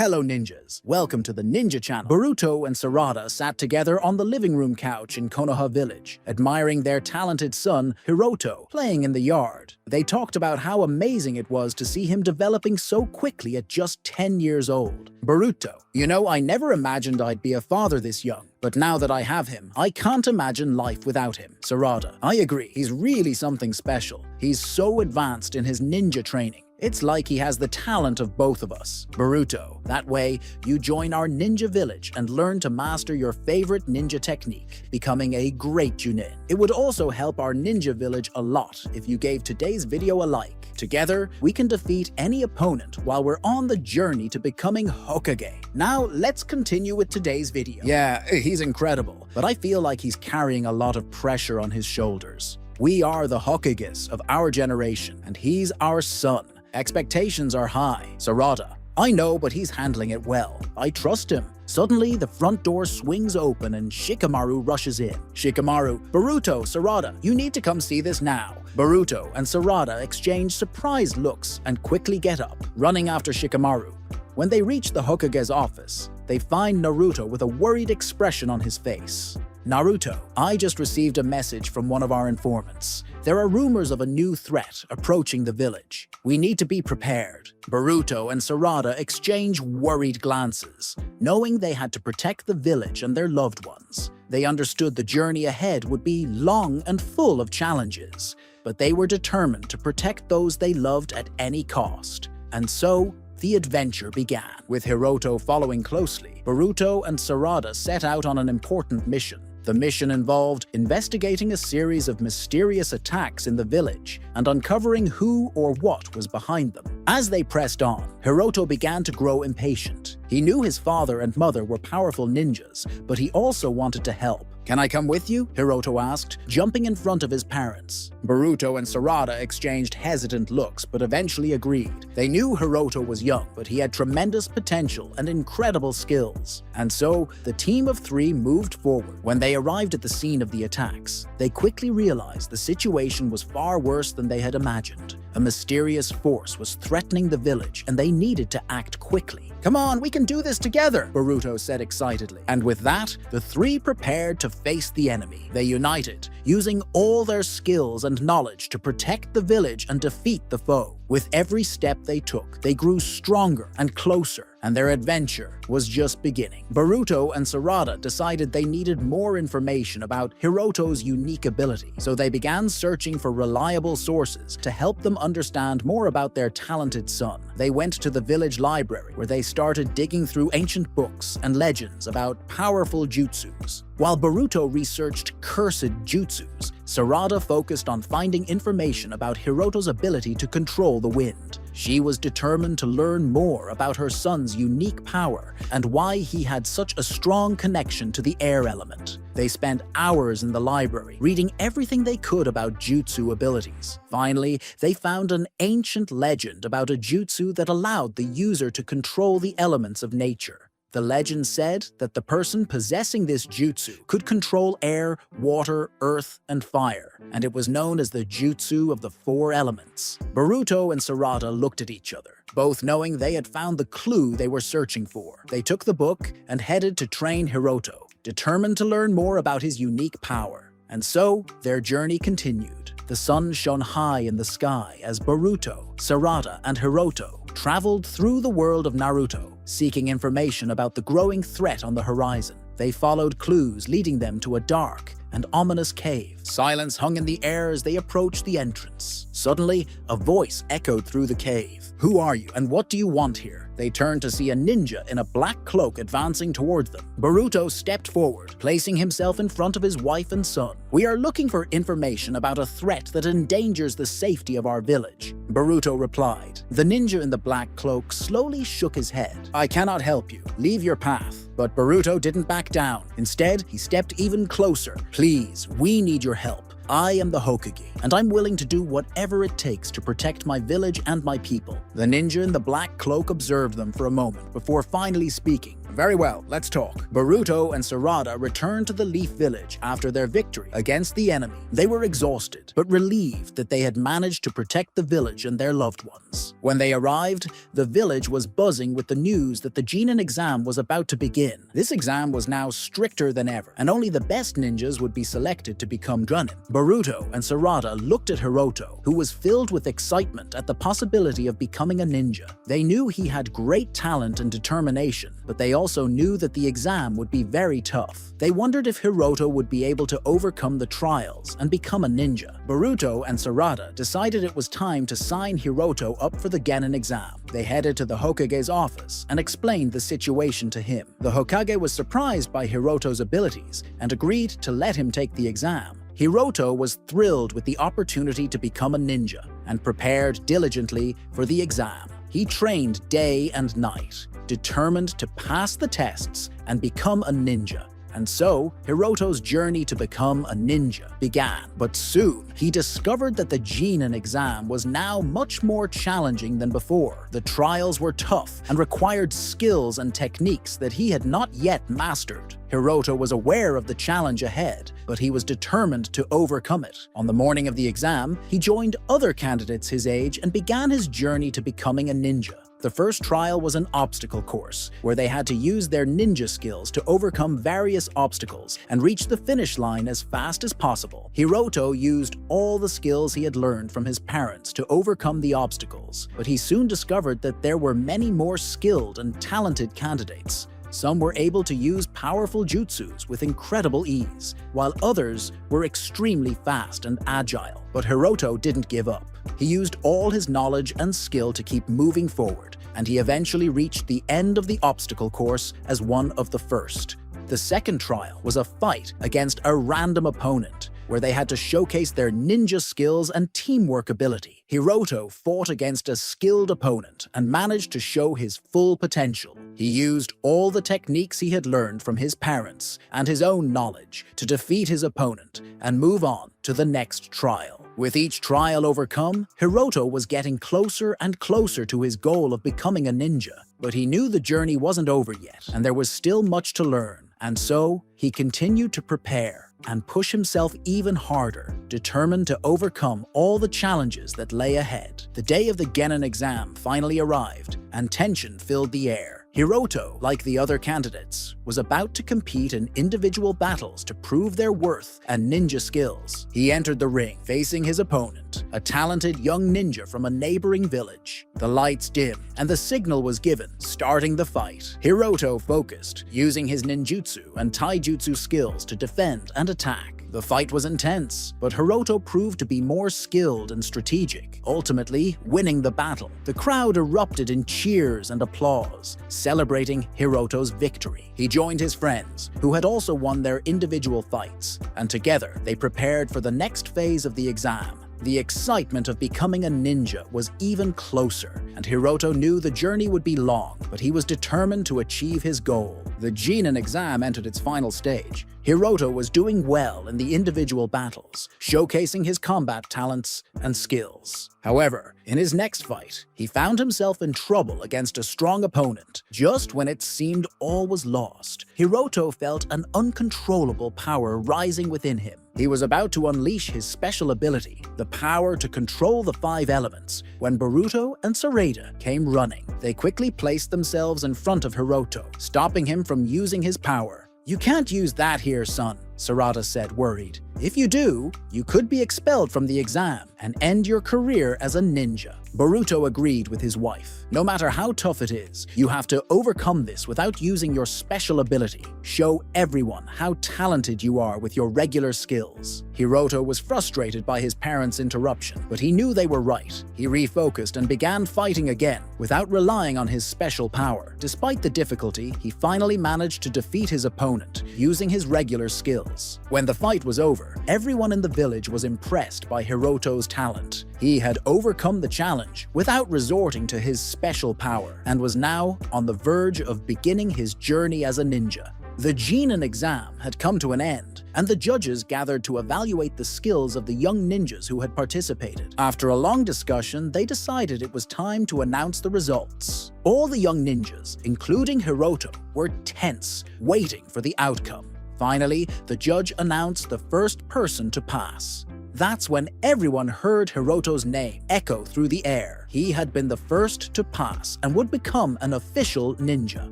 Hello ninjas, welcome to the Ninja Channel. Boruto and Sarada sat together on the living room couch in Konoha village, admiring their talented son, Hiroto, playing in the yard. They talked about how amazing it was to see him developing so quickly at just 10 years old. Boruto, you know, I never imagined I'd be a father this young, but now that I have him, I can't imagine life without him. Sarada, I agree, he's really something special. He's so advanced in his ninja training. It's like he has the talent of both of us. Boruto, that way, you join our ninja village and learn to master your favorite ninja technique, becoming a great genin. It would also help our ninja village a lot if you gave today's video a like. Together, we can defeat any opponent while we're on the journey to becoming Hokage. Now, let's continue with today's video. Yeah, he's incredible, but I feel like he's carrying a lot of pressure on his shoulders. We are the Hokages of our generation, and he's our son. Expectations are high. Sarada, I know, but he's handling it well. I trust him. Suddenly, the front door swings open and Shikamaru rushes in. Shikamaru, Boruto, Sarada, you need to come see this now. Boruto and Sarada exchange surprised looks and quickly get up, running after Shikamaru. When they reach the Hokage's office, they find Naruto with a worried expression on his face. Naruto, I just received a message from one of our informants. There are rumors of a new threat approaching the village. We need to be prepared. Boruto and Sarada exchange worried glances, knowing they had to protect the village and their loved ones. They understood the journey ahead would be long and full of challenges, but they were determined to protect those they loved at any cost. And so, the adventure began. With Hiroto following closely, Boruto and Sarada set out on an important mission. The mission involved investigating a series of mysterious attacks in the village and uncovering who or what was behind them. As they pressed on, Hiroto began to grow impatient. He knew his father and mother were powerful ninjas, but he also wanted to help. Can I come with you? Hiroto asked, jumping in front of his parents. Boruto and Sarada exchanged hesitant looks, but eventually agreed. They knew Hiroto was young, but he had tremendous potential and incredible skills. And so, the team of three moved forward. When they arrived at the scene of the attacks, they quickly realized the situation was far worse than they had imagined. A mysterious force was threatening the village, and they needed to act quickly. Come on, we can do this together, Boruto said excitedly. And with that, the three prepared to face the enemy. They united, using all their skills and knowledge to protect the village and defeat the foe. With every step they took, they grew stronger and closer, and their adventure was just beginning. Boruto and Sarada decided they needed more information about Hiroto's unique ability, so they began searching for reliable sources to help them understand more about their talented son. They went to the village library, where they started digging through ancient books and legends about powerful jutsus. While Boruto researched cursed jutsus, Sarada focused on finding information about Hiroto's ability to control the wind. She was determined to learn more about her son's unique power and why he had such a strong connection to the air element. They spent hours in the library, reading everything they could about jutsu abilities. Finally, they found an ancient legend about a jutsu that allowed the user to control the elements of nature. The legend said that the person possessing this jutsu could control air, water, earth, and fire, and it was known as the jutsu of the four elements. Boruto and Sarada looked at each other, both knowing they had found the clue they were searching for. They took the book and headed to train Hiroto, determined to learn more about his unique power. And so, their journey continued. The sun shone high in the sky as Boruto, Sarada, and Hiroto traveled through the world of Naruto, seeking information about the growing threat on the horizon. They followed clues leading them to a dark and ominous cave. Silence hung in the air as they approached the entrance. Suddenly, a voice echoed through the cave. Who are you, and what do you want here? They turned to see a ninja in a black cloak advancing towards them. Boruto stepped forward, placing himself in front of his wife and son. We are looking for information about a threat that endangers the safety of our village, Boruto replied. The ninja in the black cloak slowly shook his head. I cannot help you. Leave your path. But Boruto didn't back down. Instead, he stepped even closer. Please, we need your help. I am the Hokage, and I'm willing to do whatever it takes to protect my village and my people. The ninja in the black cloak observed them for a moment before finally speaking. Very well, let's talk. Boruto and Sarada returned to the Leaf Village after their victory against the enemy. They were exhausted, but relieved that they had managed to protect the village and their loved ones. When they arrived, the village was buzzing with the news that the genin exam was about to begin. This exam was now stricter than ever, and only the best ninjas would be selected to become genin. Boruto and Sarada looked at Hiroto, who was filled with excitement at the possibility of becoming a ninja. They knew he had great talent and determination, but they also knew that the exam would be very tough. They wondered if Hiroto would be able to overcome the trials and become a ninja. Boruto and Sarada decided it was time to sign Hiroto up for the genin exam. They headed to the Hokage's office and explained the situation to him. The Hokage was surprised by Hiroto's abilities and agreed to let him take the exam. Hiroto was thrilled with the opportunity to become a ninja and prepared diligently for the exam. He trained day and night, determined to pass the tests and become a ninja. And so, Hiroto's journey to become a ninja began. But soon, he discovered that the genin exam was now much more challenging than before. The trials were tough and required skills and techniques that he had not yet mastered. Hiroto was aware of the challenge ahead, but he was determined to overcome it. On the morning of the exam, he joined other candidates his age and began his journey to becoming a ninja. The first trial was an obstacle course, where they had to use their ninja skills to overcome various obstacles and reach the finish line as fast as possible. Hiroto used all the skills he had learned from his parents to overcome the obstacles, but he soon discovered that there were many more skilled and talented candidates. Some were able to use powerful jutsus with incredible ease, while others were extremely fast and agile. But Hiroto didn't give up. He used all his knowledge and skill to keep moving forward, and he eventually reached the end of the obstacle course as one of the first. The second trial was a fight against a random opponent, where they had to showcase their ninja skills and teamwork ability. Hiroto fought against a skilled opponent and managed to show his full potential. He used all the techniques he had learned from his parents and his own knowledge to defeat his opponent and move on to the next trial. With each trial overcome, Hiroto was getting closer and closer to his goal of becoming a ninja. But he knew the journey wasn't over yet, and there was still much to learn. And so, he continued to prepare and push himself even harder, determined to overcome all the challenges that lay ahead. The day of the genin exam finally arrived, and tension filled the air. Hiroto, like the other candidates, was about to compete in individual battles to prove their worth and ninja skills. He entered the ring, facing his opponent, a talented young ninja from a neighboring village. The lights dimmed, and the signal was given, starting the fight. Hiroto focused, using his ninjutsu and taijutsu skills to defend and attack. The fight was intense, but Hiroto proved to be more skilled and strategic, ultimately winning the battle. The crowd erupted in cheers and applause, celebrating Hiroto's victory. He joined his friends, who had also won their individual fights, and together they prepared for the next phase of the exam. The excitement of becoming a ninja was even closer, and Hiroto knew the journey would be long, but he was determined to achieve his goal. The genin exam entered its final stage. Hiroto was doing well in the individual battles, showcasing his combat talents and skills. However, in his next fight, he found himself in trouble against a strong opponent. Just when it seemed all was lost, Hiroto felt an uncontrollable power rising within him. He was about to unleash his special ability, the power to control the 5 elements, when Boruto and Sarada came running. They quickly placed themselves in front of Hiroto, stopping him from using his power. "You can't use that here, son," Sarada said, worried. "If you do, you could be expelled from the exam and end your career as a ninja." Boruto agreed with his wife. "No matter how tough it is, you have to overcome this without using your special ability. Show everyone how talented you are with your regular skills." Hiroto was frustrated by his parents' interruption, but he knew they were right. He refocused and began fighting again, without relying on his special power. Despite the difficulty, he finally managed to defeat his opponent, using his regular skills. When the fight was over, everyone in the village was impressed by Hiroto's talent. He had overcome the challenge without resorting to his special power, and was now on the verge of beginning his journey as a ninja. The genin exam had come to an end, and the judges gathered to evaluate the skills of the young ninjas who had participated. After a long discussion, they decided it was time to announce the results. All the young ninjas, including Hiroto, were tense, waiting for the outcome. Finally, the judge announced the first person to pass. That's when everyone heard Hiroto's name echo through the air. He had been the first to pass and would become an official ninja.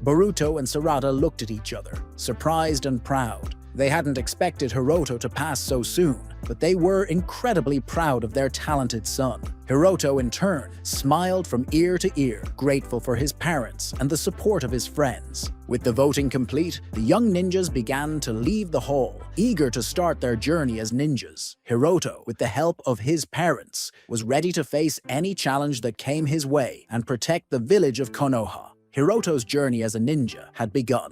Boruto and Sarada looked at each other, surprised and proud. They hadn't expected Hiroto to pass so soon, but they were incredibly proud of their talented son. Hiroto, in turn, smiled from ear to ear, grateful for his parents and the support of his friends. With the voting complete, the young ninjas began to leave the hall, eager to start their journey as ninjas. Hiroto, with the help of his parents, was ready to face any challenge that came his way and protect the village of Konoha. Hiroto's journey as a ninja had begun.